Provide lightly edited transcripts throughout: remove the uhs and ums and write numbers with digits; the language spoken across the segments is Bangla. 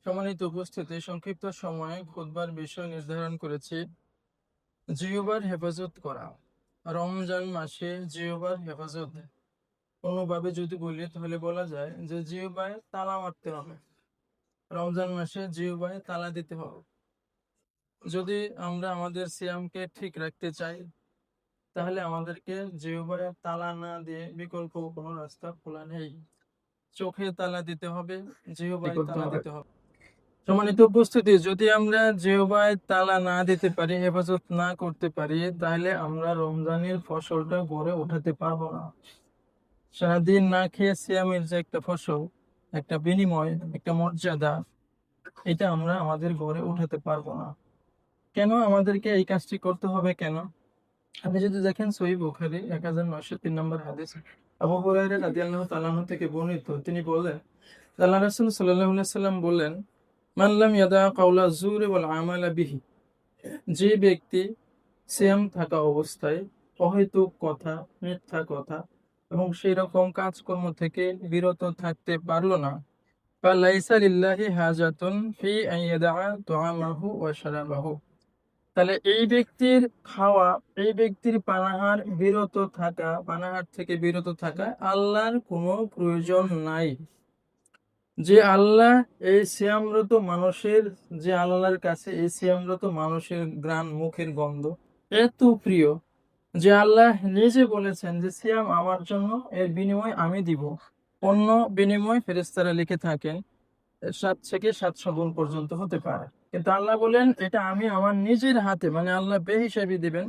সম্মানিত উপস্থিতি, সংক্ষিপ্ত সময়ে খুতবার বিষয় নির্ধারণ করেছি জিহ্বার হেফাজত করা। রমজান মাসে জিহ্বার হেফাজত কোনোভাবে যদি বলি তাহলে বলা যায় যে জিহ্বায় তালা মারতে হবে। রমজান মাসে জিহ্বায় তালা দিতে হবে। যদি আমরা আমাদের সিয়ামকে ঠিক রাখতে চাই তাহলে আমাদেরকে জিহ্বায় তালা না দিয়ে বিকল্প কোনো রাস্তা খোলা নেই। চোখে তালা দিতে হবে, জিহ্বায় তালা দিতে হবে। সম্মানিত উপস্থিতি, যদি আমরা জিহ্বায় তালা না দিতে পারি, হেফাজত না করতে পারি, তাহলে আমরা রমজানের ফসলটা গড়ে উঠাতে পারবো না। সারাদিন না খেয়ে সিয়ামের যে একটা ফসল, একটা বিনিময়, একটা মর্যাদা, এটা আমরা আমাদের গড়ে উঠাতে পারবো না। কেন আমাদেরকে এই কাজটি করতে হবে? কেন? আপনি যদি দেখেন সহিহ বুখারী 1903 নম্বর হাদিস, আবু হুরায়রা রাদিয়াল্লাহু তাআলা আনহু থেকে বর্ণিত, তিনি বলেন, আল্লাহ রাসূল সাল্লাল্লাহু আলাইহি সাল্লাম বলেন, মান লাম ইয়াদা কাওলা যুরি ওয়াল আমালা বিহি, যে ব্যক্তি সিয়াম থাকা অবস্থায় অহেতুক কথা, মিথ্যা কথা এবং সেই রকম কাজকর্ম থেকে বিরত থাকতে পারলো না, ফালাইসা লিল্লাহি হাজাতুন ফি আন ইয়াদা তুআমাহু ওয়া শারাবাহু, তাহলে এই ব্যক্তির খাওয়া, এই ব্যক্তির পানাহার থেকে বিরত থাকা আল্লাহর কোনো প্রয়োজন নাই। যে আল্লাহ এই সিয়ামরত মানুষের, যে আল্লাহর কাছে এই সিয়ামরত মানুষের ঘ্রাণ, মুখের গন্ধ এত প্রিয়, যে আল্লাহ নিজে বলেছেন যে সিয়াম আমার জন্য, এর বিনিময় আমি দিব। অন্য বিনিময় ফেরেশতারা লিখে থাকেন 7 থেকে 700 গুণ পর্যন্ত হতে পারে, কিন্তু আল্লাহ বলেন এটা আমি আমার নিজের হাতে, মানে আল্লাহ বেহিসাবি দিবেন।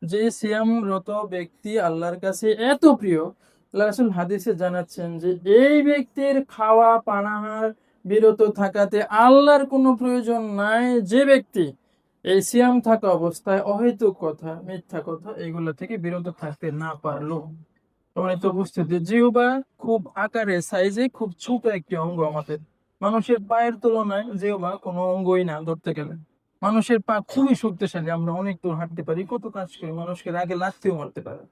যে সিয়ামরত ব্যক্তি আল্লাহর কাছে এত প্রিয়, আল্লাহ রাসূল হাদিসে জানাচ্ছেন যে এই ব্যক্তির খাওয়া পানাহার বিরত থাকাতে আল্লাহর কোনো প্রয়োজন নাই। যে ব্যক্তি এই সিয়াম থাকা অবস্থায় অহেতুক কথা, মিথ্যা কথা এগুলো থেকে বিরত থাকতে না পারলো। সম্মানিত উপস্থিতি, জিহ্বা খুব আকারে, সাইজে খুব ছোট একটি অঙ্গ আমাদের। মানুষের পায়ের তুলনায় জিহ্বা কোনো অঙ্গই না ধরতে গেলে। মানুষের পা খুবই শক্তিশালী, আমরা অনেক দূর হাঁটতে পারি, কত কাজ করি, মানুষকে আগে লাথিও মারতে পারে।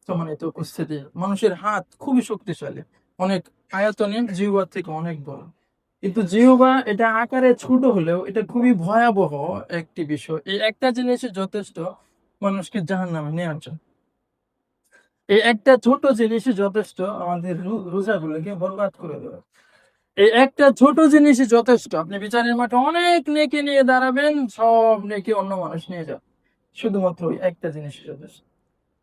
সম্মানিত উপস্থিতি, মানুষের হাত খুবই শক্তিশালী, অনেক আয়তনে জিহ্বার থেকে অনেক বড়। কিন্তু জিহ্বা এটা আকারে ছোট হলেও এটা খুবই ভয়াবহ একটি বিষয়। এই একটা জিনিসই যথেষ্ট মানুষকে জাহান্নামে নেওয়ার জন্য। এই একটা ছোট জিনিসই যথেষ্ট আমাদের রোজাগুলোকে বরবাদ করে দেবে। এই একটা ছোট জিনিসই যথেষ্ট। আপনি বিচারের মাঠে অনেক নেকি নিয়ে দাঁড়াবেন, সব নেকি অন্য মানুষ নিয়ে যাবে, শুধুমাত্র ওই একটা জিনিসই যথেষ্ট।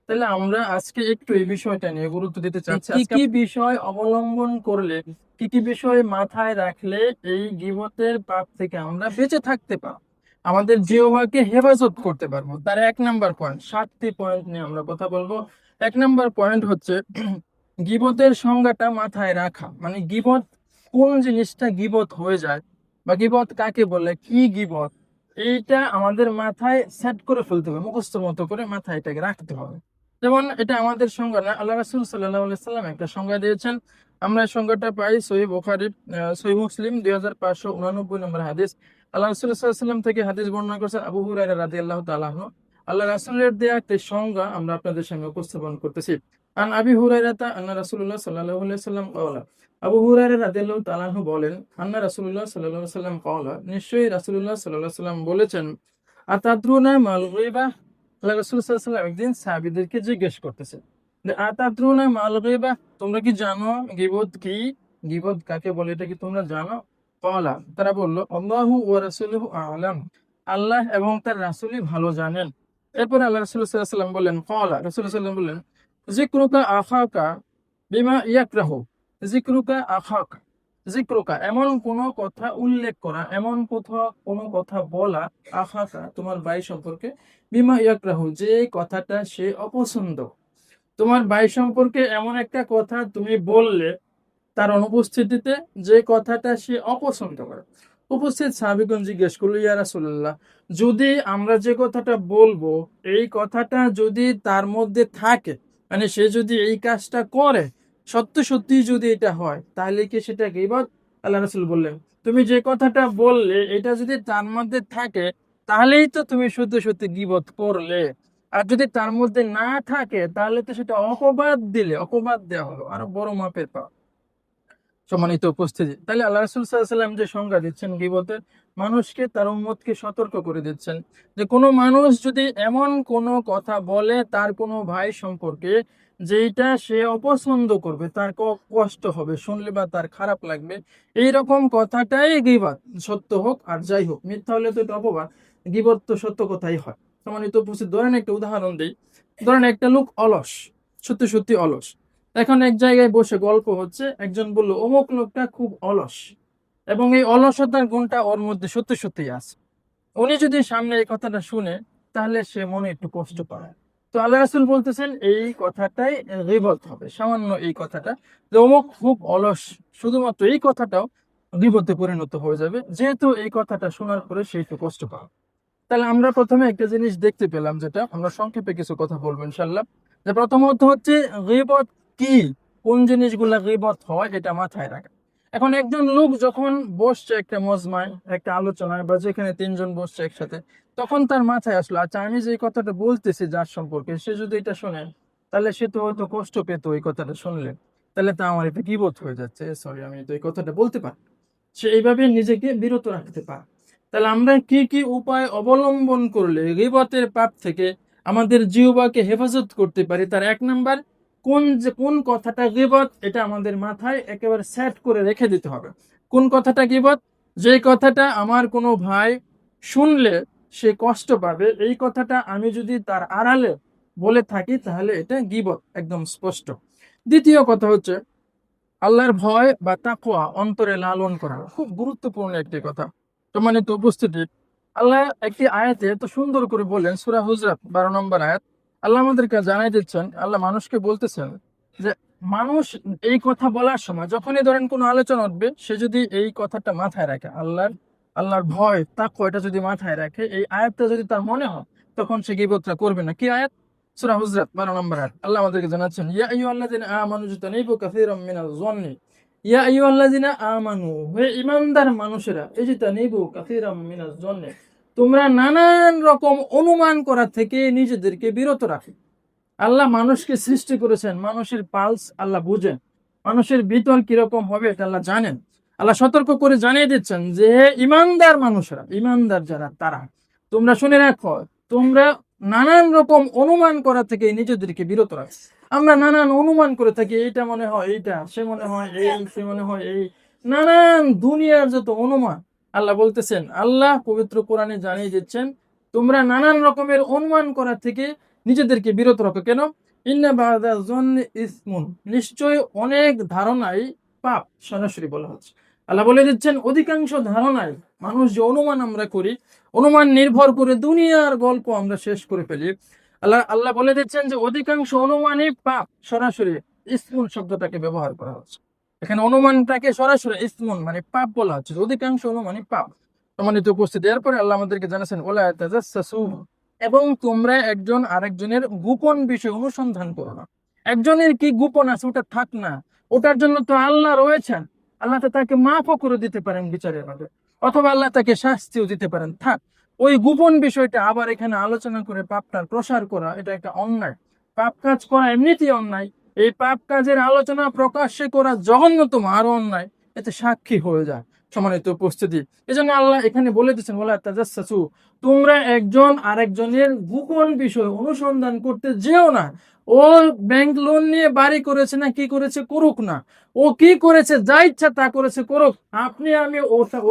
তাহলে আমরা আজকে একটু এই বিষয়টা নিয়ে গুরুত্ব দিতে চাচ্ছি, কি কি বিষয় অবলম্বন করলে, কি কি বিষয় মাথায় রাখলে এই গীবতের পাপ থেকে আমরা বেঁচে থাকতে পারবো, আমাদের জিহ্বাকে হেফাজত করতে পারবো। তার 1 নাম্বার পয়েন্ট, 7টি পয়েন্ট নিয়ে আমরা কথা বলবো। 1 নাম্বার পয়েন্ট হচ্ছে গীবতের সংজ্ঞাটা মাথায় রাখা, মানে গীবত কোন জিনিসটা গীবত হয়ে যায়, বা গীবত কাকে বলে, কি গীবত, এইটা আমাদের মাথায় সেট করে ফেলতে হবে, মুখস্থ মতো করে মাথায় এটাকে রাখতে হবে। যেমন এটা আমাদের সংজ্ঞা না, আল্লাহ রাসূল সাল্লাল্লাহু আলাইহি সাল্লাম একটা সংজ্ঞা দিয়েছেন। আমরা এই সংজ্ঞাটা পাই সহিহ বুখারী, সহিহ মুসলিম 2589 নম্বর হাদিস। আল্লাহ রাসূল সাল্লাল্লাহু আলাইহি সাল্লাম থেকে হাদিস বর্ণনা করেছেন আবু হুরায়রা রাদিয়াল্লাহু তাআলা আনহু। আল্লাহ রাসূলের দেয়া একটি সংজ্ঞা আমরা আপনাদের সামনে উপস্থাপন করতেছি। আন আবি হুরায়রাতা আন্না রাসূলুল্লাহ সাল্লাল্লাহু আলাইহি সাল্লাম ক্বালা, আবু হুরায়রা রাদিয়াল্লাহু তাআলা আনহু বলেন, আন্না রাসূলুল্লাহ সাল্লাল্লাহু আলাইহি সাল্লাম ক্বালা, নিশ্চয়ই রাসূলুল্লাহ সাল্লাল্লাহু আলাইহি সাল্লাম বলেছেন, আতাদরুনা মাল গীবা, আল্লাহ রাসূল সাল্লাল্লাহু আলাইহি সাল্লাম একদিন সাহাবীদেরকে জিজ্ঞেস করতেছেন যে আতাদরুনা মাল গীবা, তোমরা কি জানো গীবত কি? গীবত কাকে বলে এটা কি তোমরা জানো? ক্বালা, তারা বলল, আল্লাহু ওয়া রাসূলুহু আ'লাম, আল্লাহ এবং তার রাসূলই ভালো জানেন। এরপর আল্লাহ রাসূল সাল্লাল্লাহু আলাইহি সাল্লাম বললেন, ক্বালা, রাসূল সাল্লাল্লাহু আলাইহি সাল্লাম বললেন, যিকরুকা আখাকা বিমা ইয়াকরাহু, যিকরুকা আখাকা, যিকরুকা এমন কোন কথা উল্লেখ করা, এমন কোন কথা বলা, আখাকা তোমার ভাই সম্পর্কে, বিমা ইয়াকরাহু যে কথাটা সে অপছন্দ। তোমার ভাই সম্পর্কে এমন একটা কথা তুমি বললে তার অনুপস্থিতিতে, যে কথাটা সে অপছন্দ করে। উপস্থিত সাহাবীগণ জিজ্ঞেস করল, ইয়া রাসূলুল্লাহ, যদি আমরা যে কথাটা বলবো এই কথাটা যদি তার মধ্যে থাকে, মানে সে যদি এই কাজটা করে, সত্যি সত্যি যদি এটা হয়, তাহলে কি সেটা গীবত? আল্লাহ রাসূল বললেন, তুমি যে কথাটা বললে এটা যদি তার মধ্যে থাকে তাহলেই তো তুমি সত্যি সত্যি গীবত করলে। আর যদি তার মধ্যে না থাকে তাহলে তো সেটা অপবাদ দিলে, অপবাদ দেওয়া হলো, আরো বড় মাপের পাপ। সম্মানিত উপস্থিতি, তাহলে আল্লাহ রাসূল সাল্লাল্লাহু আলাইহি ওয়াসাল্লাম যে সংজ্ঞা দিচ্ছেন গীবতের, মানুষকে তার উম্মতকে সতর্ক করে দিচ্ছেন যে কোনো মানুষ যদি এমন কোনো কথা বলে তার কোনো ভাই সম্পর্কে যেটা সে অপছন্দ করবে, তার কষ্ট হবে শুনলে বা তার খারাপ লাগবে, এই রকম কথাটাই গীবত, সত্য হোক আর যাই হোক। মিথ্যা হলে তো এটা অপবাদ, গীবত তো সত্য কথাই হয়। সম্মানিত উপস্থিত, ধরেন একটা উদাহরণ দিই। ধরেন একটা লোক অলস, সত্যি সত্যি অলস। এখন এক জায়গায় বসে গল্প হচ্ছে, একজন বলল অমুক লোকটা খুব অলস, এবং এই অলসতার গুণটা ওর মধ্যে সত্যি সত্যি আছে। উনি যদি সামনে এই কথাটা শুনে, তাহলে সে মনে একটু কষ্ট পায়। তো আল্লাহ রাসূল বলতেছেন এই কথাটাই গীবত হবে, সামান্য এই কথাটা, যে অমুক খুব অলস, শুধুমাত্র এই কথাটাও গীবতে পরিণত হয়ে যাবে, যেহেতু এই কথাটা শোনার পরে সে একটু কষ্ট পায়। তাহলে আমরা প্রথমে একটা জিনিস দেখতে পেলাম, যেটা আমরা সংক্ষেপে কিছু কথা বলবো ইনশাল্লাহ। যে প্রথমত হচ্ছে গীবত কি, কোন জিনিসগুলা গীবত হয় এটা মাথায় রাখা। এখন একজন লোক যখন বসছে একটা মজমায়, একটা আলোচনায়, বা যেখানে তিনজন বসছে একসাথে, তখন তার মাথায় আসলো আচ্ছা আমি যে কথাটা বলতেছি যার সম্পর্কে, সে যদি এটা শোনে, তাহলে সে তো হয়তো কষ্ট পেত এই কথাটা শুনলে, তাহলে তা আমার এটা গীবত হয়ে যাচ্ছে, সরি আমি তো এই কথাটা বলতে পারি। সে এইভাবে নিজেকে বিরত রাখতে পারে। তাহলে আমরা কি কি উপায় অবলম্বন করলে গীবতের পাপ থেকে আমাদের জিহ্বাকে হেফাজত করতে পারি, তার এক নাম্বার, কোন কথাটা গীবত এটা আমাদের মাথায় একেবারে সেট করে রেখে দিতে হবে। কোন কথাটা গীবত? যে কথাটা আমার কোনো ভাই শুনলে সে কষ্ট পাবে, এই কথাটা আমি যদি তার আড়ালে বলে থাকি, তাহলে এটা গীবত, একদম স্পষ্ট। দ্বিতীয় কথা হচ্ছে আল্লাহর ভয় বা তাকওয়া অন্তরে লালন করা, খুব গুরুত্বপূর্ণ একটি কথা। সম্মানিত উপস্থিতি, আল্লাহ একটি আয়াতে এত সুন্দর করে বলেন, সূরা হুজরাত 12 নম্বর আয়াত। আল্লাহ আমাদেরকে জানাই দিচ্ছেন, আল্লাহ মানুষকে বলতেছেন যে মানুষ এই কথা বলার সময়, যখনই ধরেন কোনো আলোচনা উঠবে, সে যদি এই কথাটা মাথায় রাখে, আল্লাহর ভয় তাকওয়া এটা যদি মাথায় রাখে, এই আয়াতটা যদি তার মনে হয়, তখন সে গীবতটা করবে না। কি আয়াত? সূরা হুজরাত 12 নম্বর আয়াত। আল্লাহ আমাদেরকে জানাচ্ছেন, ইয়া আইয়ুহাল্লাযিনা আমানু ইজতানিবু কাসীরাম মিনাজ যন্নি, ইয়া আইয়ুহাল্লাযিনা আমানু, হে ঈমানদার মানুষেরা, ইজতানিবু কাসীরাম মিনাজ যন্নি, তোমরা নানান রকম অনুমান করা থেকে নিজেদেরকে বিরত রাখো। আল্লাহ মানুষকে সৃষ্টি করেছেন, মানুষের পালস আল্লাহ বুঝেন, মানুষের ভিতর কিরকম হবে এটা আল্লাহ জানেন। আল্লাহ সতর্ক করে জানিয়ে দিচ্ছেন যে হে ঈমানদার মানুষেরা, ঈমানদার যারা তারা, তোমরা শুনে রাখো, তোমরা নানান রকম অনুমান করা থেকে নিজেদেরকে বিরত রাখো। আমরা নানান অনুমান করে থাকি, এইটা মনে হয় এইটা, সে মনে হয় এই, সে মনে হয় এই, নানান দুনিয়ার যত অনুমান। আল্লাহ বলতেছেন, আল্লাহ পবিত্র কোরআনে জানিয়ে দিচ্ছেন, তোমরা নানান রকমের অনুমান করা থেকে নিজেদেরকে বিরত রাখো। কেন? ইন্না বা'দা যন্নি ইসমুন, নিশ্চয় অনেক ধারণাই পাপ, সরাসরি বলা হচ্ছে। আল্লাহ বলে দিচ্ছেন অধিকাংশ ধারণাই, মানুষ যে অনুমান আমরা করি, অনুমান নির্ভর করে দুনিয়ার গল্প আমরা শেষ করে ফেলি। আল্লাহ বলে দিচ্ছেন যে অধিকাংশ অনুমানই পাপ, সরাসরি ইসমুন শব্দটাকে ব্যবহার করা হচ্ছে এখানে। অনুমানটাকে সরাসরি ইসমুন মানে পাপ বলা হচ্ছে, অধিকাংশ অনুমানই পাপ। সম্মানিত উপস্থিতি, এরপরে আল্লাহ আমাদেরকে জানাচ্ছেন ওয়ালা তাজাসসু, এবং তোমরা একজন আরেকজনের গোপন বিষয় অনুসন্ধান করো না। একজনের কি গোপন আছে ওটা থাক না, ওটার জন্য তো আল্লাহ রয়েছেন। আল্লাহ তো তাকে মাফও করে দিতে পারেন বিচারের মাঝে, অথবা আল্লাহ তাকে শাস্তিও দিতে পারেন, থাক। ওই গোপন বিষয়টা আবার এখানে আলোচনা করে পাপটার প্রসার করা, এটা একটা অন্যায়। পাপ কাজ করা এমনিতেই অন্যায়, এই পাপ কাজের আলোচনা প্রকাশ্যে করা জঘন্যতম আরো অন্যায়, এতে সাক্ষী হয়ে যায়। সম্মানিত উপস্থিতি, এজন্য আল্লাহ এখানে বলে দিচ্ছেন ওয়ালা তাজাসসু, তোমরা একজন আরেকজনের গোপন বিষয় অনুসন্ধান করতে যেও না। ও ব্যাংক লোন নিয়ে বাড়ি করেছে না কি করেছে করুক না, ও কি করেছে যা ইচ্ছা তা করেছে করুক, আপনি আমি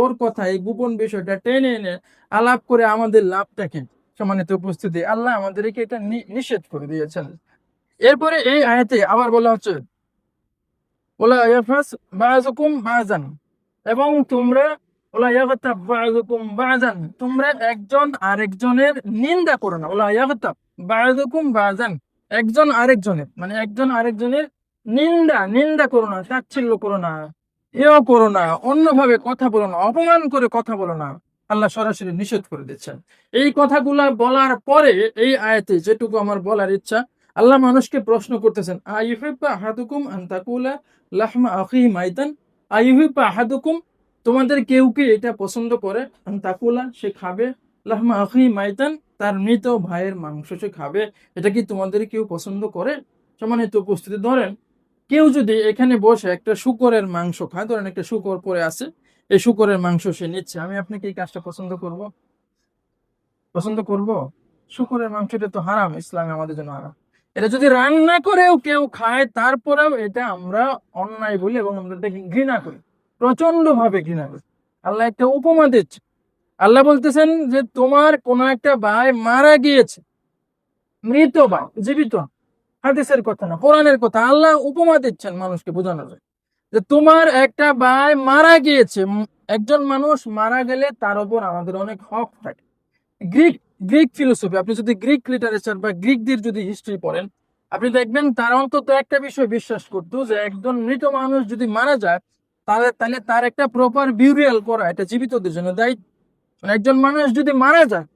ওর কথা এই গোপন বিষয়টা টেনে এনে আলাপ করে আমাদের লাভটা কি? সম্মানিত উপস্থিতি, আল্লাহ আমাদেরকে এটা নিষেধ করে দিয়েছেন। এরপরে এই আয়াতে আবার বলা হচ্ছে ওলা ইয়াফাস বাযুকুম বাযান, এবং তোমরা ওলা ইয়াগতাব বাযুকুম বাযান, তোমরা একজন আরেকজনের নিন্দা করো না। ওলা ইয়াগতাব বাযুকুম বাযান, একজন আরেকজনের মানে একজন আরেকজনের নিন্দা করো না, তাচ্ছিল্য করো না, হেয় করো না, অন্যভাবে কথা বলো না, অপমান করে কথা বলো না। আল্লাহ সরাসরি নিষেধ করে দিচ্ছেন। এই কথাগুলা বলার পরে এই আয়াতে যেটুকু আমার বলার ইচ্ছা, আল্লাহ মানুষকে প্রশ্ন করতেছেন, আইয়ুহিব্বু আহাদুকুম আন তাকুলা লাহমা আখিহি মাইতান, আইয়ুহিব্বু আহাদুকুম, তোমাদের কেউ কি এটা পছন্দ করে, আন তাকুলা সে খাবে, লাহমা আখিহি মাইতান তার মৃত ভাইয়ের মাংস সে খাবে, এটা কি তোমাদের কেউ পছন্দ করে? সম্মানিত উপস্থিতি, ধরেন কেউ যদি এখানে বসে একটা শূকরের মাংস খায়, ধরেন একটা শূকর পড়ে আছে, এই শূকরের মাংস সে নিচ্ছে, আমি আপনাকে এই কাজটা পছন্দ করব? পছন্দ করব? শূকরের মাংসটা তো হারাম, ইসলামে আমাদের জন্য হারাম। এটা যদি রান্না করেও কেউ খায়, তারপরেও এটা আমরা অন্যায় বলি এবং আমরা এটাকে ঘৃণা করি, প্রচন্ড ভাবে ঘৃণা করি। আল্লাহ একটা উপমা দিচ্ছে। আল্লাহ বলতেছেন যে তোমার কোন একটা ভাই মারা গিয়েছে, মৃত ভাই, জীবিত, হাদিসের কথা না, কোরআনের কথা। আল্লাহ উপমা দিচ্ছেন মানুষকে বোঝানোর জন্য যে তোমার একটা ভাই মারা গিয়েছে। একজন মানুষ মারা গেলে তার উপর আমাদের অনেক হক থাকে। গ্রিক গ্রিক ফিলোসফি, আপনি যদি গ্রিক লিটারেচার বা গ্রিকদের যদি হিস্ট্রি পড়েন, আপনি দেখবেন তারা অন্তত একটা বিষয় বিশ্বাস করতো যে একজন মৃত মানুষ যদি মারা যায়, তাহলে তাহলে তার একটা প্রপার বিউরিয়াল করা এটা জীবিতদের জন্য দায়িত্ব। মানে একজন মানুষ যদি মারা যায়,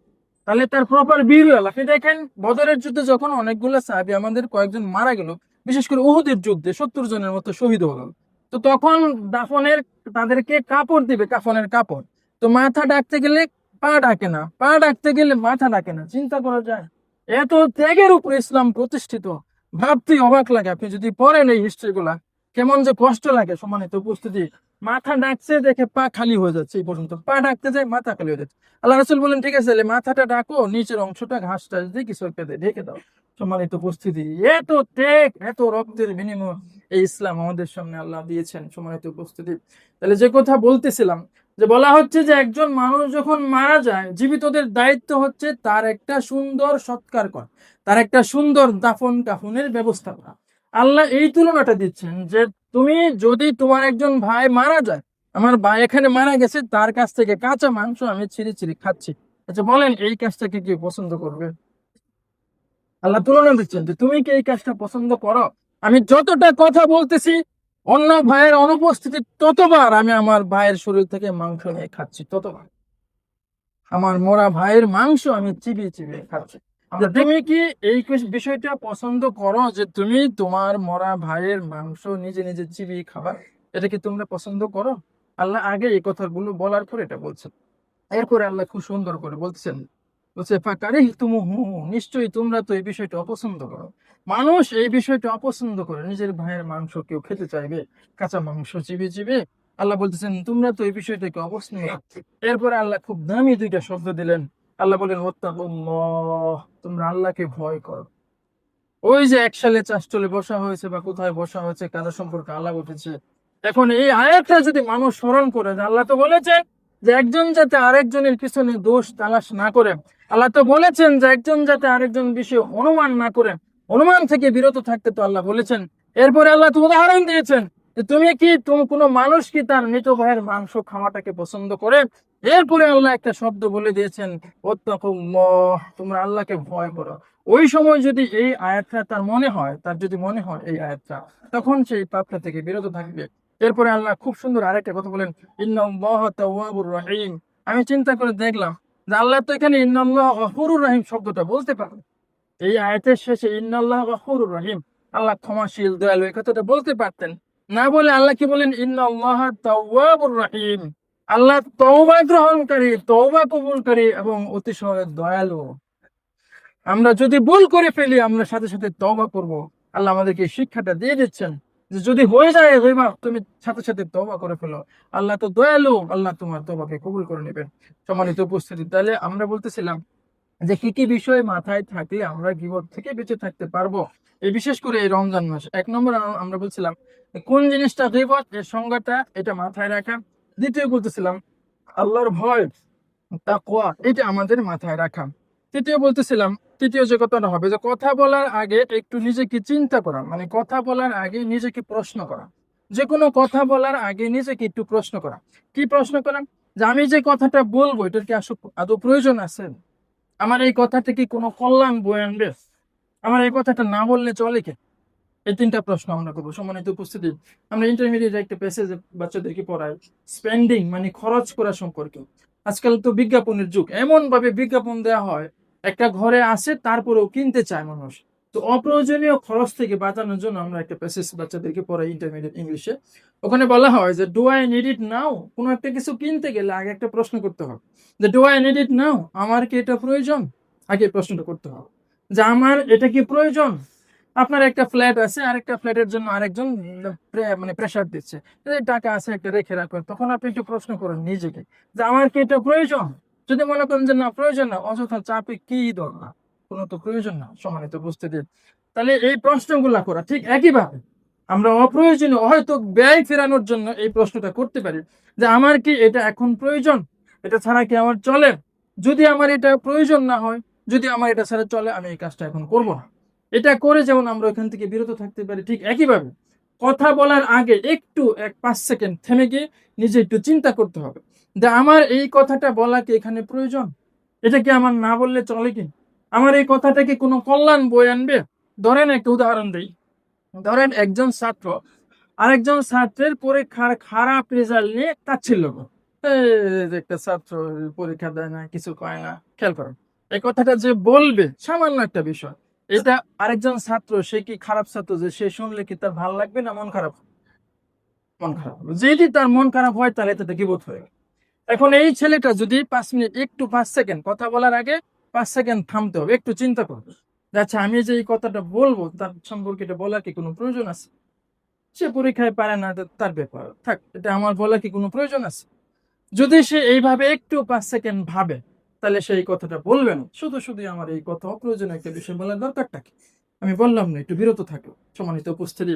তাহলে তার প্রপার বিউরিয়াল। আপনি দেখেন বদরের যুদ্ধে যখন অনেকগুলো সাহাবী আমাদের কয়েকজন মারা গেল, বিশেষ করে উহুদের যুদ্ধে 70 জনের মতো শহীদ হলো, তো তখন দাফনের, তাদেরকে কাপড় দিবে, কাফনের কাপড়। তো মাথা ডাকতে গেলে পা ডাকে না, পা ডাকতে গেলে মাথা ডাকে না। চিন্তা করা যায়, এত ত্যাগের উপর ইসলাম প্রতিষ্ঠিত। ভাবতেই অবাক লাগে, আপনি যদি পড়েন এই হিস্ট্রি গুলা, কেমন যে কষ্ট লাগে। সম্মানিত উপস্থিতি, মাথা ডাকছে দেখে পা খালি হয়ে যাচ্ছে, এই পর্যন্ত পা ডাকতে যায় মাথা খালি হয়ে যাচ্ছে। আল্লাহ রাসূল বলেন ঠিক আছে, তাহলে মাথাটা ডাকো, নিচের অংশটা ঘাস টাস দিয়ে কিছু একটা দিয়ে ঢেকে দাও। সম্মানিত উপস্থিতি, এত ত্যাগ, এত রক্তের বিনিময় এই ইসলাম আমাদের সামনে আল্লাহ দিয়েছেন। সম্মানিত উপস্থিতি, তাহলে যে কথা বলতেছিলাম, যে বলা হচ্ছে যে একজন মানুষ যখন মারা যায়, জীবিতদের দায়িত্ব হচ্ছে তার একটা সুন্দর সৎকার করা, তার একটা সুন্দর দাফন কাফনের ব্যবস্থা করা। আল্লাহ এই তুলনাটা দিচ্ছেন যে তুমি যদি তোমার একজন ভাই মারা যায়, আমার ভাই এখানে মারা গেছে, তার কাছ থেকে কাঁচা মাংস আমি ছিঁড়ে ছিঁড়ে খাচ্ছি, আচ্ছা বলেন এই কাজটাকে কি পছন্দ করবে? আল্লাহ তুলনা দিচ্ছেন যে তুমি কি এই কাজটা পছন্দ করো? আমি যতটা কথা বলতেছি, অন্য ভাইয়ের অনুপস্থিতি, ততবার আমি আমার ভাইয়ের শরীর থেকে মাংস নিয়ে খাচ্ছি, ততবার আমার মরা ভাইয়ের মাংস আমি চিবিয়ে চিবিয়ে খাচ্ছি। তুমি কি এই বিষয়টা পছন্দ করো যে তুমি তোমার মরা ভাইয়ের মাংস নিজে নিজে চিবিয়ে খাবা? এটা কি তোমরা পছন্দ করো? আল্লাহ আগে এই কথাগুলো বলার পর এটা বলছেন। এরপরে আল্লাহ খুব সুন্দর করে বলছেন, বলছে ফাকারিহতুমুহু, নিশ্চয়ই তোমরা তো এই বিষয়টা অপছন্দ করো। মানুষ এই বিষয়টা অপছন্দ করে, নিজের ভাইয়ের মাংস কেউ খেতে চাইবে, কাঁচা মাংস চিবিয়ে চিবিয়ে। আল্লাহ বলতেছেন তোমরা তো এই বিষয়টাকে অপছন্দ করো। এরপরে আল্লাহ খুব দামি দুইটা শব্দ দিলেন। আল্লাহ বলেন ওয়াত্তাকুল্লাহ, তোমরা আল্লাহকে ভয় করো। ওই যে এক সালে চাষতলে বসা হয়েছে বা কোথায় বসা হয়েছে, কারো সম্পর্কে আলাপ উঠেছে, এখন এই আয়াতটা যদি মানুষ স্মরণ করে যে আল্লাহ তো বলেছেন যে একজন যাতে আরেকজনের পিছনে দোষ তালাশ না করে, আল্লাহ তো বলেছেন যে একজন যাতে আরেকজন বিষয়ে অনুমান না করে, অনুমান থেকে বিরত থাকতে তো আল্লাহ বলেছেন। এরপরে আল্লাহ তো উদাহরণ দিয়েছেন যে তুমি কোনো মানুষ কি তার মৃত ভাইয়ের মাংস খাওয়াটাকে পছন্দ করে? এরপরে আল্লাহ একটা শব্দ বলে দিয়েছেন, ওয়াত্তাকুল্লাহ, তোমরা আল্লাহকে ভয় করো। ওই সময় যদি এই আয়াতটা তার মনে হয়, তার যদি মনে হয় এই আয়াতটা, তখন সেই পাপটা থেকে বিরত থাকবে। এরপরে আল্লাহ খুব সুন্দর আরেকটা কথা বলেন, ইন্নাল্লাহ তাওয়াবুর রহিম। আমি চিন্তা করে দেখলাম যে আল্লাহ তো এখানে ইন্নাল্লাহ গফুরুর রহিম শব্দটা বলতে পারেন, এই আয়াতের শেষে ইন্নাল্লাহ গফুরুর রহিম, আল্লাহ ক্ষমাশীল দয়ালু, এই কথাটা বলতে পারতেন। না বলে আল্লাহ কি বলেন, ইন্নাল্লাহ তাওয়াবুর রহিম, আল্লাহ তওবা গ্রহণকারী, তওবা কবুলকারী এবং অতিশয় দয়ালু। আমরা যদি ভুল করে ফেলি, আমরা সাথে সাথে তওবা করব। আল্লাহ আমাদেরকে এই শিক্ষাটা দিয়ে দিচ্ছেন যে যদি হয়ে যায় এবার তুমি সাথে সাথে তওবা করে ফেলো। আল্লাহ তো দয়ালু, আল্লাহ তোমার তওবাকে কবুল করে নেবেন। সম্মানিত উপস্থিতি, তাহলে আমরা বলতেছিলাম যে কি কি বিষয় মাথায় থাকলে আমরা গীবত থেকে বেঁচে থাকতে পারবো, এই বিশেষ করে এই রমজান মাস। এক নম্বর আমরা বলছিলাম কোন জিনিসটা গীবত, এর সংজ্ঞাটা এটা মাথায় রাখা। দ্বিতীয় বলতেছিলাম আল্লাহর ভয়, তাকওয়া, এটা আমাদের মাথায় রাখা। তৃতীয় বলতেছিলাম, তৃতীয় যে কথাটা হবে যে কথা বলার আগে একটু নিজেকে চিন্তা করা, মানে কথা বলার আগে নিজেকে প্রশ্ন করা। যে কোনো কথা বলার আগে নিজেকে একটু প্রশ্ন করা। কি প্রশ্ন করা? যে আমি যে কথাটা বলবো এটার কি আদৌ প্রয়োজন আছে? আমার এই কথাটা কি কোনো কল্যাণ বয়ে আনবে? আমার এই কথাটা না বললে চলে কি? এই তিনটা প্রশ্ন আমরা করবো। সম্মানিত উপস্থিতি, আমরা ইন্টারমিডিয়েট একটা প্যাসেজ বাচ্চাদেরকে পড়াই, স্পেন্ডিং মানে খরচ করা সম্পর্কে। আজকাল তো বিজ্ঞাপনের যুগ, এমন ভাবে বিজ্ঞাপন দেওয়া হয়, একটা ঘরে আসে তারপরেও কিনতে চায় মানুষ। তো অপ্রয়োজনীয় খরচ থেকে বাঁচানোর জন্য আমরা একটা প্যাসেজ বাচ্চাদেরকে পড়াই ইন্টারমিডিয়েট ইংলিশে। ওখানে বলা হয় যে ডু আই নিড ইট নাও। কোনো একটা কিছু কিনতে গেলে আগে একটা প্রশ্ন করতে হবে যে ডু আই নিড ইট নাও, আমার কি এটা প্রয়োজন? আগে প্রশ্নটা করতে হবে যে আমার এটা কি প্রয়োজন। আপনার একটা ফ্ল্যাট আছে, আরেকটা ফ্ল্যাটের জন্য আরেকজন মানে প্রেসার দিচ্ছে, এই টাকা আছে একটা রেখে রাখবেন, তখন আপনি একটু প্রশ্ন করেন নিজেকে যে আমার কি এটা প্রয়োজন? যদি মনে করেন যে না প্রয়োজন না, অযথা চাপে কি দরকার, কোনো তো প্রয়োজন না, সম্মানিত উপস্থিতি। তাহলে এই প্রশ্নগুলা করা ঠিক একইভাবে আমরা অপ্রয়োজনীয় হয়তো ব্যয় ফেরানোর জন্য এই প্রশ্নটা করতে পারি যে আমার কি এটা এখন প্রয়োজন, এটা ছাড়া কি আমার চলে? যদি আমার এটা প্রয়োজন না হয়, যদি আমার এটা ছাড়া চলে, আমি এই কাজটা এখন করব না। এটা করে যেমন আমরা ওখান থেকে বিরত থাকতে পারি, ঠিক একইভাবে কথা বলার আগে একটু 5 সেকেন্ড থেমে গিয়ে নিজে একটু চিন্তা করতে হবে যে আমার এই কথাটা বলা কি এখানে প্রয়োজন? এটা কি আমার না বললে চলে কি? আমার এই কথাটা কি কোনো কল্যাণ বয়ে আনবে? ধরেন একটা উদাহরণ দিই, ধরেন একজন ছাত্র আরেকজন ছাত্রের পরীক্ষার খারাপ রেজাল্ট নিয়ে তাচ্ছিল্য করে। এই যে একটা ছাত্র পরীক্ষা দেয় না, কিছু কয় না, খেয়াল করো এই কথাটা যে বলবে সামান্য একটা বিষয়, এটা আরেকজন ছাত্র সে কি খারাপ ছাত্র, যে সে শুনলে কি তার ভালো লাগবে না মন খারাপ? মন খারাপ হবে। যদি তার মন খারাপ হয় তাহলে এটা গীবত হয়ে গেল। এখন এই ছেলেটা যদি 5 মিনিট একটু 5 সেকেন্ড কথা বলার আগে 5 সেকেন্ড থামতে হবে, একটু চিন্তা করবে যে আচ্ছা আমি যে এই কথাটা বলবো তার সম্পর্কে এটা বলার কি কোনো প্রয়োজন আছে? সে পরীক্ষায় পারে না, এটা তার ব্যাপার, থাক, এটা আমার বলা কি কোনো প্রয়োজন আছে? যদি সে এইভাবে একটু 5 সেকেন্ড ভাবে, তাহলে সেই কথাটা বলবে না। শুধু শুধু আমার এই কথা অপ্রয়োজনীয় একটা বিষয় বলার দরকারটা কি? আমি বললাম না একটু বিরত থাকো, সম্মানিত উপস্থিতি।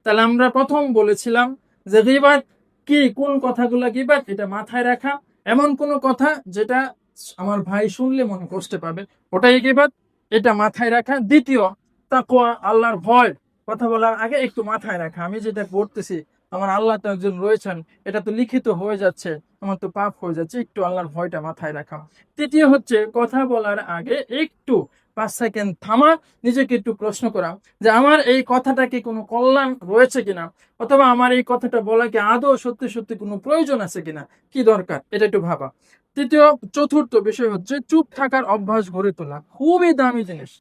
তাহলে আমরা প্রথম বলেছিলাম যে গীবাত কি, কোন কথাগুলো গীবাত, এটা মাথায় রাখা। এমন কোন কথা যেটা আমার ভাই শুনলে মনে কষ্ট পাবে, ওটাই গীবাত, এটা মাথায় রাখা। দ্বিতীয়, তাকওয়া, আল্লাহর ভয়, কথা বলার আগে একটু মাথায় রাখা আমি যেটা করতেছি আমার আল্লাহ তো একজন রয়েছেন, এটা তো লিখিত হয়ে যাচ্ছে, আমার তো পাপ হয়ে যাচ্ছে, একটু আল্লাহর ভয়টা মাথায় রাখা। তৃতীয় হচ্ছে কথা বলার আগে একটু 5 সেকেন্ড থামা, নিজেকে একটু প্রশ্ন করা যে আমার এই কথাটা কি কোনো কল্যাণ রয়েছে কিনা, অথবা আমার এই কথাটা বলা কি আদৌ সত্যি সত্যি কোনো প্রয়োজন আছে কিনা, কি দরকার, এটা একটু ভাবা। চতুর্থ বিষয় হচ্ছে চুপ থাকার অভ্যাস গড়ে তোলা, খুবই দামি জিনিস।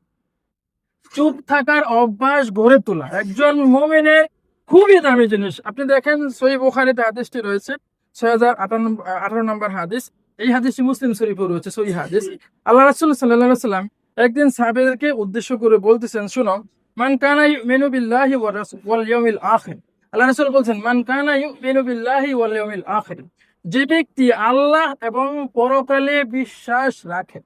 চুপ থাকার অভ্যাস গড়ে তোলা একজন মুমিনের খুবই দামি জিনিস। আপনি দেখেন সহিহ বুখারীতে হাদিসটি রয়েছে, 6018 নম্বর হাদিস। এই হাদিসটি মুসলিম শরীফে রয়েছে, সহিহ হাদিস। আল্লাহ রাসূল সাল্লাল্লাহু আলাইহি ওয়াসাল্লাম একদিন সাহাবাদেরকে উদ্দেশ্য করে বলতেছেন, শুনো, মান কানা ইউমিনু বিল্লাহি ওয়াল ইয়াউমিল আখির। আল্লাহ রাসূল বলছেন, মান কানা ইউমিনু বিল্লাহি ওয়াল ইয়াউমিল আখির, যে ব্যক্তি আল্লাহ এবং পরকালে বিশ্বাস রাখে।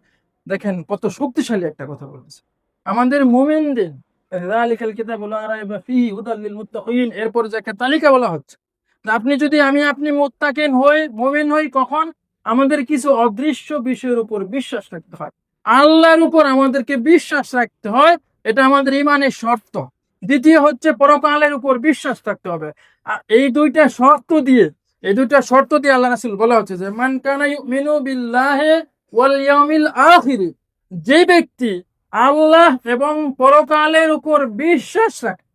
দেখেন কত শক্তিশালী একটা কথা বলেছে আমাদের মুমিনদের। যালিকাল কিতাবু লা রাইবা ফীহি হুদাল লিল মুত্তাকিন, এরপর যে একটা তালিকা বলা হচ্ছে, আপনি যদি আপনি মুত্তাকিন হই, মুমিন হই, কখন? আমাদের কিছু অদৃশ্য বিষয়ের উপর বিশ্বাস রাখতে হয়, আল্লাহর উপর আমাদেরকে বিশ্বাস রাখতে হয়, এটা আমাদের ইমানের শর্ত। দ্বিতীয় হচ্ছে পরকালের উপর বিশ্বাস থাকতে হবে। এই দুইটা শর্ত দিয়ে আল্লাহ রাসূল বলা হচ্ছে যে মান কানা ইউমিনু বিল্লাহি ওয়াল ইয়াউমিল আখির, যে ব্যক্তি আল্লাহ এবং পরকালের উপর বিশ্বাস রাখে।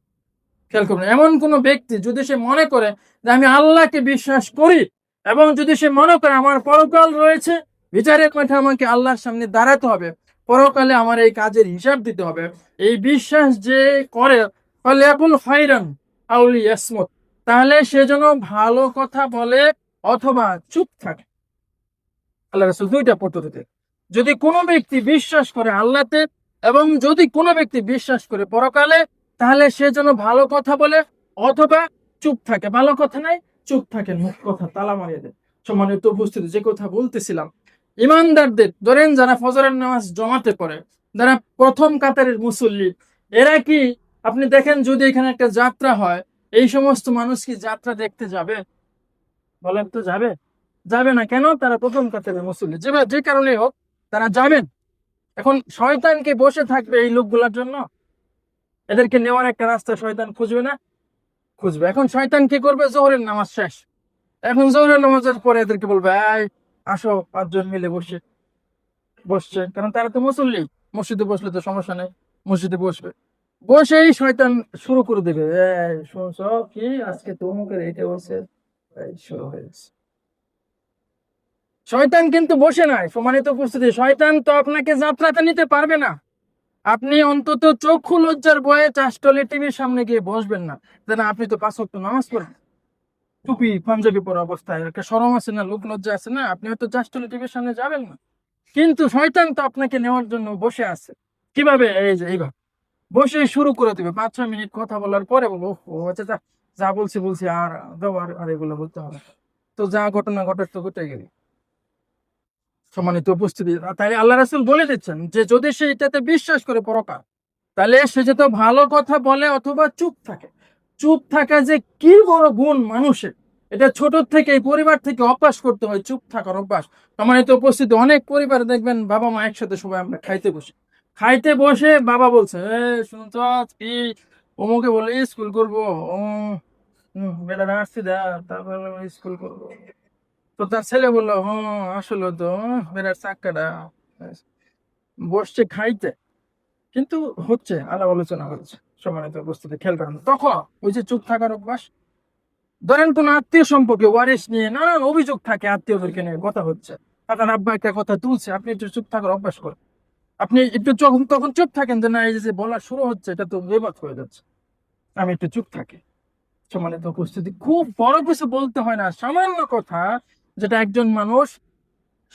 খেয়াল করুন, এমন কোন ব্যক্তি যদি সে মনে করে যে আমি আল্লাহকে বিশ্বাস করি, এবং যদি সে মনে করে আমার পরকাল রয়েছে, বিচারের মাঠে আমাকে আল্লাহর সামনে দাঁড়াতে হবে, পরকালে আমার এই কাজের হিসাব দিতে হবে, এই বিশ্বাস যে করে, ফালিয়াকুল খায়রান আও লিয়াসমুত, তাহলে সে যেন ভালো কথা বলে অথবা চুপ থাকে। আল্লাহ রাসূল দুইটা পদ্ধতিতে, যদি কোনো ব্যক্তি বিশ্বাস করে আল্লাহতে এবং যদি কোনো ব্যক্তি বিশ্বাস করে পরকালে, তাহলে সে যেন ভালো কথা বলে অথবা চুপ থাকে। ভালো কথা নাই, চুপ থাকে, মুখ কথা তালা মারিয়ে দেয়। সম্মানিত উপস্থিতি, যে কথা বলতেছিলাম, ইমানদারদের ধরেন যারা ফজরের নামাজ জমাতে পড়ে, যারা প্রথম কাতারের মুসল্লি, এরা কি, আপনি দেখেন যদি এখানে একটা যাত্রা হয়, এই সমস্ত মানুষ কি যাত্রা দেখতে যাবে? বলেন তো যাবে? যাবে না। কেন? তারা প্রথম কাতারের মুসল্লি, যে কারণে হোক তারা যাবেন। এখন শয়তান কি বসে থাকবে এই লোকগুলোর জন্য? এদেরকে নেওয়ার একটা রাস্তা শয়তান খুঁজবে না? খুঁজবে। এখন শয়তান কি করবে? জোহরের নামাজ শেষ, এখন জোহরের নামাজের পরে এদেরকে বলবে এই আসো 5 জন মিলে বসছে, কারণ তারা তো মুসল্লি, মসজিদে বসলে তো সমস্যা নেই, মসজিদে বসবে। বসেই শয়তান শুরু করে দেবে, এই শুনছো কি আজকে তমুকের এইটা হয়েছে, এই শুরু হয়েছে। শয়তান কিন্তু বসে নাই, সম্মানিত উপস্থিতি, শয়তান তো আপনাকে যাত্রাতে নিতে পারবে না। আপনি অন্তত চক্ষু লজ্জার ভয়ে চাষটলে টিভির সামনে গিয়ে বসবেন না, যেন আপনি তো 5 ওয়াক্ত নামাজ পড়েন, টুপি পাঞ্জাবি পরা অবস্থায়, একটা শরম আছে না, লোক লজ্জা আছে না, আপনি হয়তো চাষটলে টিভির সামনে যাবেন না। কিন্তু শয়তান তো আপনাকে নেওয়ার জন্য বসে আছে। কিভাবে? এই যে এইভাবে বসে শুরু করে দিবে, 5-6 মিনিট কথা বলার পরে বলবো ও আচ্ছা যা, যা বলছি বলছি, আর দাও, আর এগুলো বলতে হবে না। তো যা ঘটনা ঘটার তো ঘটে গেল। সম্মানিত উপস্থিতি, তাই আল্লাহ রাসূল বলে দিচ্ছেন যে যদি সে এটাতে বিশ্বাস করে পরকাল, তাহলে সে যে তো ভালো কথা বলে অথবা চুপ থাকে। চুপ থাকা যে কি বড় গুণ মানুষের, এটা ছোট থেকে এই পরিবার থেকে অভ্যাস করতে হয়, চুপ থাকার অভ্যাস। সম্মানিত উপস্থিতি, অনেক পরিবারে দেখবেন বাবা মা একসাথে সবাই আমরা খাইতে বসে, খাইতে বসে বাবা বলছে এ শুনছ কি, অমুকে বলে স্কুল করবো, ও বেটা আসছি দা, তারপরে স্কুল করবো। তো তার ছেলে বললো হ্যাঁ আসলে তো বেটার চাক্কাটা, বসছে খাইতে, কিন্তু হচ্ছে আলাপ আলোচনা হচ্ছে। সম্মানিত উপস্থিতি, খেয়াল করেন তখন ওই যে চুপ থাকার অভ্যাস। ধরেন কোন আত্মীয় সম্পর্কে ওয়ারিশ নিয়ে নানান অভিযোগ থাকে, আত্মীয়দেরকে নিয়ে কথা হচ্ছে, আপনার আব্বা একটা কথা তুলছে, আপনি একটু চুপ থাকার অভ্যাস করেন। আপনি একটু যখন তখন চুপ থাকেন যে না, এই যে বলা শুরু হচ্ছে এটা তো বেবাক হয়ে যাচ্ছে, আমি একটু চুপ থাকি। সম্মানিত উপস্থিতি, খুব বড় কিছু বলতে হয় না, সামান্য কথা যেটা একজন মানুষ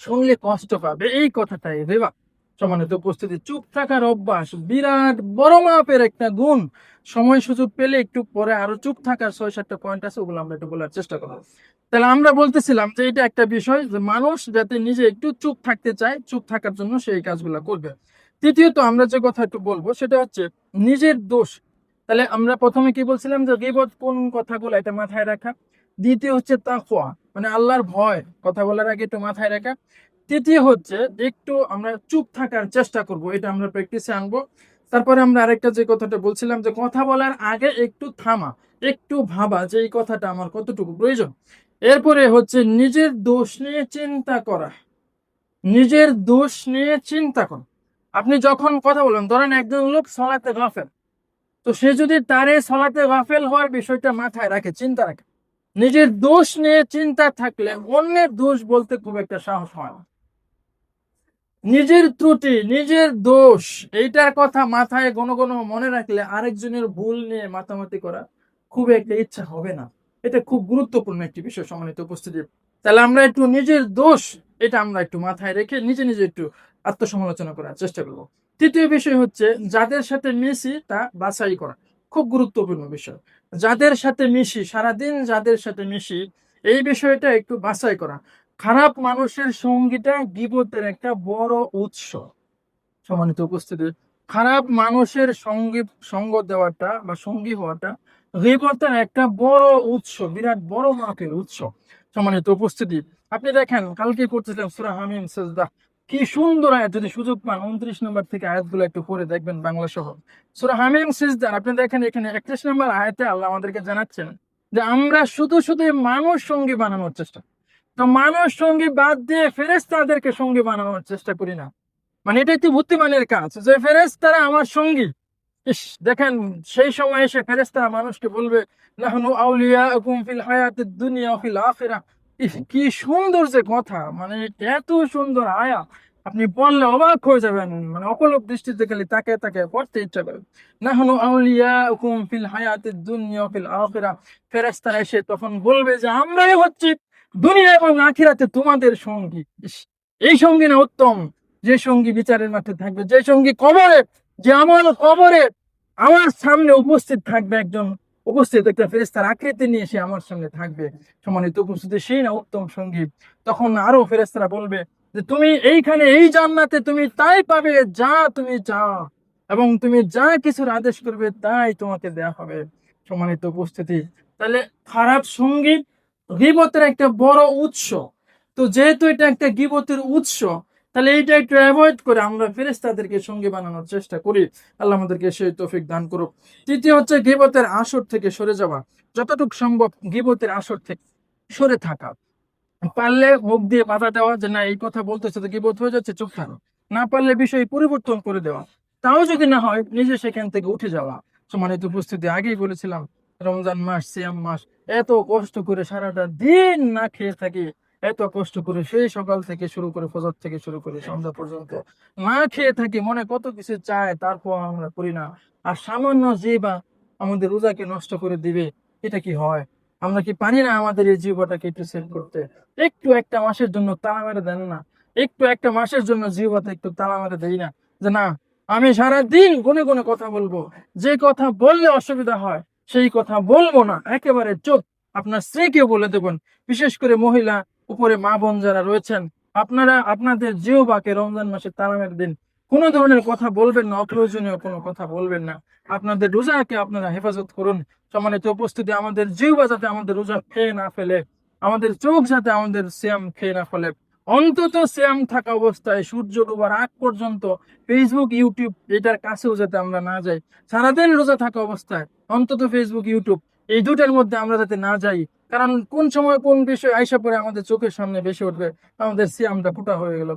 শুনলে কষ্ট পাবে, এই কথাটাই ভেবা। সম্মানিত উপস্থিতি, চুপ থাকার অভ্যাস বিরাট বড় মাপের একটা গুণ। সময় সুযোগ পেলে একটু পরে আরো চুপ থাকার 6-7টা পয়েন্ট আছে, ওগুলো আমরা একটু বলার চেষ্টা করবো। তাহলে আমরা বলতেছিলাম যে এটা একটা বিষয় যে মানুষ যাতে নিজে একটু চুপ থাকতে চায়, চুপ থাকার জন্য সেই কাজগুলো করবে। তৃতীয়ত আমরা যে কথা একটু বলবো সেটা হচ্ছে নিজের দোষ। তাহলে আমরা প্রথমে কি বলছিলাম যে গীবত কোন কথাগুলো, এটা মাথায় রাখা। দ্বিতীয় হচ্ছে তাকওয়া, মানে আল্লাহর ভয়, কথা বলার আগে একটু মাথায় রাখা। তৃতীয় হচ্ছে একটু আমরা চুপ থাকার চেষ্টা করব, এটা আমরা প্র্যাকটিসে আনবো। তারপরে আমরা আরেকটা যে কথাটা বলছিলাম যে কথা বলার আগে একটু থামা, একটু ভাবা যে এই কথাটা আমার কতটুকু প্রয়োজন। এরপরে হচ্ছে নিজের দোষ নিয়ে চিন্তা করা, নিজের দোষ নিয়ে চিন্তা করা। আপনি যখন কথা বলেন, ধরেন একজন লোক সলাতে গাফেল, তো সে যদি তার এই সলাতে গাফেল হওয়ার বিষয়টা মাথায় রাখে, চিন্তা রাখে, নিজের দোষ নিয়ে চিন্তা থাকলে অন্যের দোষ বলতে খুব একটা সাহস হয় না। নিজের ত্রুটি, নিজের দোষ, এইটার কথা মাথায় ঘন ঘন মনে রাখলে আরেকজনের ভুল নিয়ে মাতামাতি করা খুব একটা ইচ্ছা হবে না। এটা খুব গুরুত্বপূর্ণ একটি বিষয়। সম্মানিত উপস্থিতি, তাহলে আমরা একটু নিজের দোষ, এটা আমরা একটু মাথায় রেখে নিজে নিজে একটু আত্মসমালোচনা করার চেষ্টা করব। তৃতীয় বিষয় হচ্ছে যাদের সাথে মিশি তা বাছাই করা, খুব গুরুত্বপূর্ণ বিষয়। যাদের সাথে মিশি, সারাদিন যাদের সাথে মিশি, এই বিষয়টা একটু বাছাই করা। খারাপ মানুষের সঙ্গীটা গীবতের একটা বড় উৎস। সম্মানিত উপস্থিতি, খারাপ মানুষের সঙ্গ দেওয়াটা বা সঙ্গী হওয়াটা গীবতের একটা বড় উৎস, বিরাট বড় মাপের উৎস। সম্মানিত উপস্থিতি, আপনি দেখেন কালকে করতেছিলাম সূরা হামিম সেজদা, কি সুন্দর আয়াত, যদি সুযোগ পান 29 নম্বর থেকে আয়াতগুলো একটু পড়ে দেখবেন বাংলা সহ। সূরা হামিম সেজদা আপনি দেখেন এখানে 31 নম্বর আয়াতে আল্লাহ আমাদেরকে জানাচ্ছেন যে আমরা শুধু শুধু মানুষ সঙ্গী বানানোর চেষ্টা, তো মানুষ সঙ্গী বাদ দিয়ে ফেরেশতাদেরকে সঙ্গী বানানোর চেষ্টা করি না। মানে এটা একটি বুদ্ধিমানের কাজ যে ফেরেশতারা আমার সঙ্গী। ইস, দেখেন সেই সময় এসে ফেরেশতারা মানুষকে বলবে নাহনু আউলিয়াউকুম ফিল হায়াতিদ দুনিয়া ওয়া ফিল আখিরাহ। ইস, কি সুন্দর যে কথা, মানে এত সুন্দর আয়া, আপনি পড়লে অবাক হয়ে যাবেন, মানে অপলক দৃষ্টিতে খালি তাকে তাকে পড়তে ইচ্ছা করে। নাহনু আউলিয়াউকুম ফিল হায়াতিদ দুনিয়া ওয়া ফিল আখিরাহ। ফেরেশতারা এসে তখন বলবে যে আমরাই হচ্ছি দুনিয়া এবং আখিরাতে তোমাদের সঙ্গী। ইস, এই সঙ্গী না উত্তম, যে সঙ্গী বিচারের মাঠে থাকবে, যে সঙ্গী কবরে, যে আমার কবরে আমার সামনে উপস্থিত থাকবে একজন, উপস্থিত একটা ফেরেশতার আকৃতি নিয়ে সে আমার সামনে থাকবে। সম্মানিত উপস্থিতি, সেই না উত্তম সঙ্গী। তখন আরো ফেরেশতারা বলবে যে তুমি এইখানে এই জান্নাতে তুমি তাই পাবে যা তুমি চাও, এবং তুমি যা কিছুর আদেশ করবে তাই তোমাকে দেয়া হবে। সম্মানিত উপস্থিতি, তাহলে খারাপ সঙ্গী গীবতের একটা বড় উৎস। তো যেহেতু এটা একটা গীবতের উৎস, তাহলে এইটা একটু অ্যাভয়েড করে আমরা ফেরেশতাদেরকে সঙ্গী বানানোর চেষ্টা করি। আল্লাহ আমাদেরকে সেই তৌফিক দান করুক। তৃতীয় হচ্ছে গীবতের আসর থেকে সরে যাওয়া, যতটুকু সম্ভব গীবতের আসর থেকে সরে থাকা। পারলে মুখ দিয়ে বাধা দেওয়া যে না এই কথা বলতেছে তো গীবত হয়ে যাচ্ছে, চুপ থাকো। না পারলে বিষয় পরিবর্তন করে দেওয়া, তাও যদি না হয় নিজে সেখান থেকে উঠে যাওয়া। সম্মানিত উপস্থিতি, আগেই বলেছিলাম রমজান মাস, সিয়াম মাস, এত কষ্ট করে সারাটা দিন না খেয়ে থাকি, এত কষ্ট করে সেই সকাল থেকে শুরু করে ফজর থেকে শুরু করে সন্ধ্যা পর্যন্ত না খেয়ে থাকি, মনে কত কিছু চায়, তারপর আমরা করি না। আর সামান্য যে বা আমাদের রোজাকে নষ্ট করে দিবে, এটা কি হয়? আমরা কি পারি না আমাদের এই জীবনটাকে একটু সেট করতে? একটু একটা মাসের জন্য তালা মেরে দেন না, একটু একটা মাসের জন্য জিহ্বাতে একটু তালা মেরে দেই না, যে না আমি সারাদিন গুনে গুনে কথা বলবো, যে কথা বললে অসুবিধা হয় সেই কথা বলবো না, একেবারে চুপ। আপনার স্ত্রীকে বলে দেবেন, বিশেষ করে মহিলা উপরে মা বোন যারা রয়েছেন, আপনারা আপনাদের জিহ্বাকে রমজান মাসের তারামের দিন কোনো ধরনের কথা বলবেন না, অপ্রয়োজনীয় কোনো কথা বলবেন না। আপনাদের রোজাকে আপনারা হেফাজত করুন। সম্মানিত উপস্থিতি, আমাদের জিহ্বা যাতে আমাদের রোজা খেয়ে না ফেলে, আমাদের চোখ যাতে আমাদের সিয়াম খেয়ে না ফেলে, অন্তত সিয়াম থাকা অবস্থায় সূর্য ডোবার আগ পর্যন্ত ফেসবুক ইউটিউব এটার কাছেও যাতে আমরা না যাই। সারাদিন রোজা থাকা অবস্থায় অন্তত ফেসবুক ইউটিউব এই দুটার মধ্যে আমরা যাতে না যাই। কারণ কোন সময় কোন বিষয় আইসা পরে আমাদের চোখের সামনে বেশি উঠবে, আমাদের সিয়ামটা ফুটা হয়ে গেল।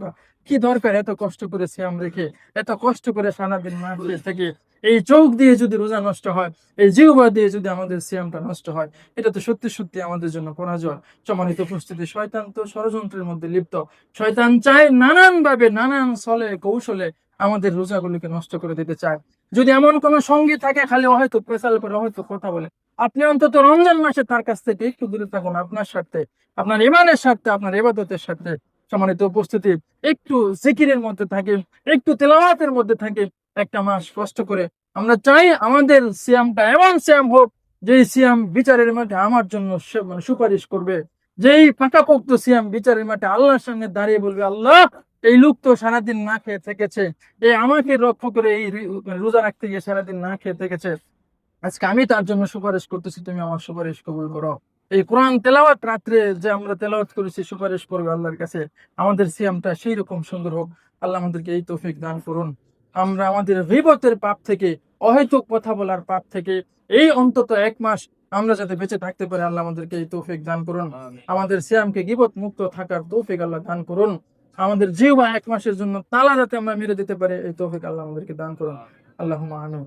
কি দরকার এত কষ্ট করে সিয়াম রেখে, এত কষ্ট করে সারাদিন না খেয়ে থেকে এই চোখ দিয়ে যদি রোজা নষ্ট হয়, এই জিহ্বা দিয়ে যদি আমাদের সিয়ামটা নষ্ট হয়, এটা তো সত্যি সত্যি আমাদের জন্য পরাজয়। সম্মানিত উপস্থিতি, শয়তান তো ষড়যন্ত্রের মধ্যে লিপ্ত। শয়তান চায় নানান ভাবে, নানান ছলে কৌশলে আমাদের রোজাগুলিকে নষ্ট করে দিতে চায়। যদি এমন কোন সঙ্গী থাকে খালি হয়তো পেশাল করে হয়তো কথা বলে, আপনি অন্তত রমজান মাসে তার কাছ থেকে একটু দূরে থাকুন, আপনার স্বার্থে, আপনার ইমানের স্বার্থে, আপনার ইবাদতের স্বার্থে। সম্মানিত উপস্থিতি, একটু জিকিরের মধ্যে থাকে, একটু তেলাওয়াতের মধ্যে থাকে, একটা মাস কষ্ট করে। আমরা চাই আমাদের সিয়ামটা এমন সিয়াম হোক, যেই সিয়াম বিচারের মাঠে আমার জন্য মানে সুপারিশ করবে। যেই পাকাপোক্ত সিয়াম বিচারের মাঠে আল্লাহর সামনে দাঁড়িয়ে বলবে, আল্লাহ, এই লোক তো সারাদিন না খেয়ে থেকেছে, এই আমাকে রক্ষা করে এই মানে রোজা রাখতে গিয়ে সারাদিন না খেয়ে থেকেছে, আজকে আমি তার জন্য সুপারিশ করতেছি, তুমি আমার সুপারিশ কবুল করো। এই কোরআন তেলাওয়াত রাত্রে যে আমরা তেলাওয়াত করেছি, সুপারিশ করবে আল্লাহর কাছে, আমাদের সিয়ামটা সেই রকম সুন্দর হোক। আল্লাহ আমাদেরকে এই তৌফিক দান করুন। আমরা আমাদের গীবতের পাপ থেকে, অহেতুক কথা বলার পাপ থেকে এই অন্তত এক মাস আমরা যাতে বেঁচে থাকতে পারি, আল্লাহ আমাদেরকে এই তৌফিক দান করুন। আমাদের সিয়ামকে গীবত মুক্ত থাকার তৌফিক আল্লাহ দান করুন। আমাদের জিহ্বা এক মাসের জন্য তালা যাতে আমরা মেরে দিতে পারি, এই তৌফিক আল্লাহ আমাদেরকে দান করুন। আল্লাহুম্মা আমিন।